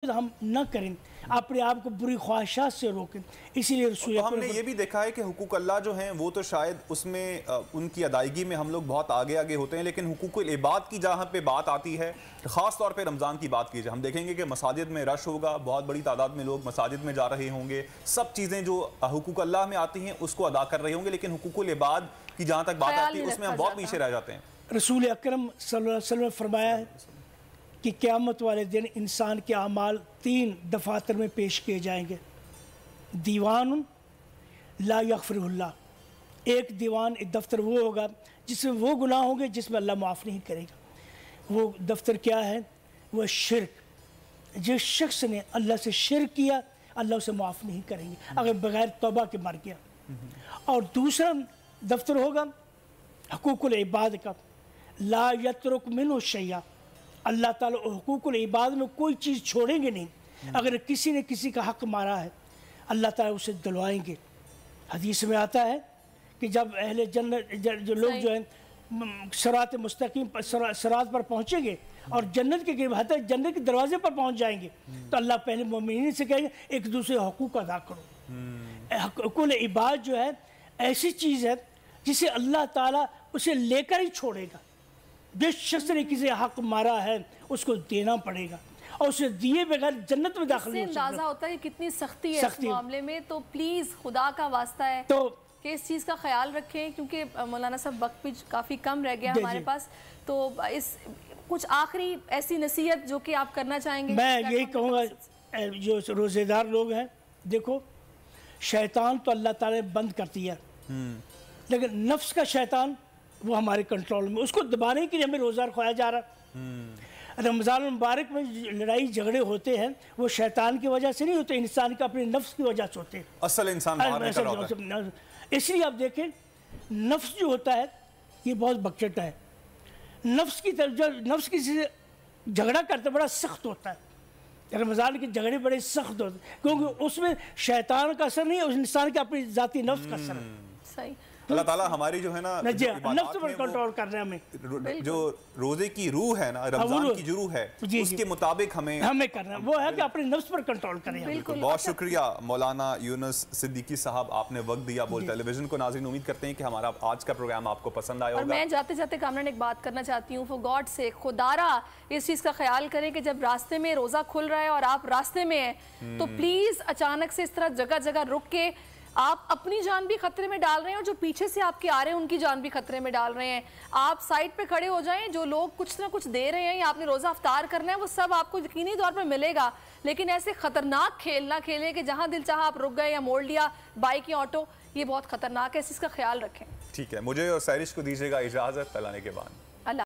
हम न करें, अपने आप को बुरी ख्वाहिशात से रोकें। इसीलिए रसूल तो हमने ये भी देखा है कि हुकूक अल्लाह जो हैं वो तो शायद उसमें उनकी अदायगी में हम लोग बहुत आगे आगे होते हैं, लेकिन हुकूकुल इबाद की जहाँ पे बात आती है, ख़ास तौर पे रमज़ान की बात कीजिए, हम देखेंगे कि मसाजिद में रश होगा, बहुत बड़ी तादाद में लोग मसाजिद में जा रहे होंगे, सब चीज़ें जो हुकूक अल्लाह में आती हैं उसको अदा कर रहे होंगे, लेकिन हुकूकुल इबाद की जहाँ तक बात आती है उसमें हम बहुत पीछे रह जाते हैं। रसूल अकरम सल्लल्लाहु अलैहि वसल्लम ने फरमाया है कि क़यामत वाले दिन इंसान के अमाल 3 दफातर में पेश किए जाएंगे। दीवान ला यग़फ़िरुल्लाह, एक दीवान, एक दफ्तर वो होगा जिसमें वो गुनाह होंगे जिसमें अल्लाह माफ़ नहीं करेगा। वो दफ्तर क्या है? वो शिर्क। जिस शख्स ने अल्लाह से शिर्क किया अल्लाह उसे माफ़ नहीं करेंगे अगर बग़ैर तौबा के मर गया। और दूसरा दफ्तर होगा हुकूकुल इबाद का, ला यत्रुक मिन्हु शैया, अल्लाह ताला हुकूकुल इबाद में कोई चीज़ छोड़ेंगे नहीं। अगर किसी ने किसी का हक़ मारा है अल्लाह ताला उसे दिलवाएंगे। हदीस में आता है कि जब अहले जन्नत जो लोग जो हैं सिरात मुस्तकीम पर सिरात पर पहुँचेंगे और जन्नत के करीब हत्ता जन्नत के दरवाजे पर पहुँच जाएंगे तो अल्लाह पहले मोमिनीन से कहेंगे एक दूसरे हकूक़ अदा करो। हुकूकुल इबाद जो है ऐसी चीज़ है जिसे अल्लाह ताला उसे लेकर ही छोड़ेगा। जिस शख्स ने किसी हक मारा है उसको देना पड़ेगा और उसे दिए बगैर जन्नत में दाखिल नहीं हो सकता। अंदाजा होता है कि कितनी सख्ती है इस मामले में। तो प्लीज़ खुदा का वास्ता है तो कि इस चीज़ का ख्याल रखें, क्योंकि मौलाना साहब वक्त भी काफ़ी कम रह गया हमारे पास। तो इस कुछ आखिरी ऐसी नसीहत जो कि आप करना चाहेंगे? मैं यही कहूँगा, जो रोज़ेदार लोग हैं, देखो शैतान तो अल्लाह ताला ने बंद कर दिया, लेकिन नफ्स का शैतान वो हमारे कंट्रोल में, उसको दबाने के लिए हमें रोज़ा रखवाया जा रहा। रमज़ान मुबारक में लड़ाई झगड़े होते हैं वो शैतान की वजह से नहीं होते, इंसान का अपने नफ्स की वजह से होते हैं। असल इंसान बाहर निकल रहा है। इसलिए आप देखें नफ्स जो होता है ये बहुत बकचटा है। नफ्स की तरफ जब नफ्स किसी से झगड़ा करते बड़ा सख्त होता है। रमज़ान के झगड़े बड़े सख्त होते हैं क्योंकि उसमें शैतान का असर नहीं है, उस इंसान के अपनी ज़ाती नफ्स का असर है। सही। अल्लाह ताला हमारी जो है ना नफ्स पर कंट्रोल कर रहे हैं हमें। जो रोजे की रूह है ना, रमजान की जो रूह है उसके मुताबिक हमें करना वो है कि अपने नफ्स पर कंट्रोल करें। बिल्कुल। बहुत शुक्रिया मौलाना यूनुस सिद्दीकी साहब, आपने वक्त दिया बोल टेलीविजन को। नाज़रीन उम्मीद करते हैं कि हमारा आज का प्रोग्राम आपको पसंद आया होगा। और मैं जाते जाते कामरान एक बात करना चाहती हूँ, फॉर गॉड से खुदारा इस चीज़ का ख्याल करें कि जब रास्ते में रोज़ा खुल रहा है और आप रास्ते में हैं तो प्लीज़ अचानक से इस तरह जगह जगह रुक के आप अपनी जान भी खतरे में डाल रहे हैं और जो पीछे से आपके आ रहे हैं उनकी जान भी खतरे में डाल रहे हैं। आप साइड पे खड़े हो जाएं, जो लोग कुछ ना कुछ दे रहे हैं या आपने रोज़ा अफ्तार करना है वो सब आपको यकीनी तौर पर मिलेगा, लेकिन ऐसे खतरनाक खेल ना खेलें कि जहां दिल चाहा आप रुक गए या मोड़ लिया बाइक या ऑटो। ये बहुत खतरनाक है, इसका ख्याल रखें। ठीक है, मुझे और साइरिश को दीजिएगा इजाज़त। तलाने के बाद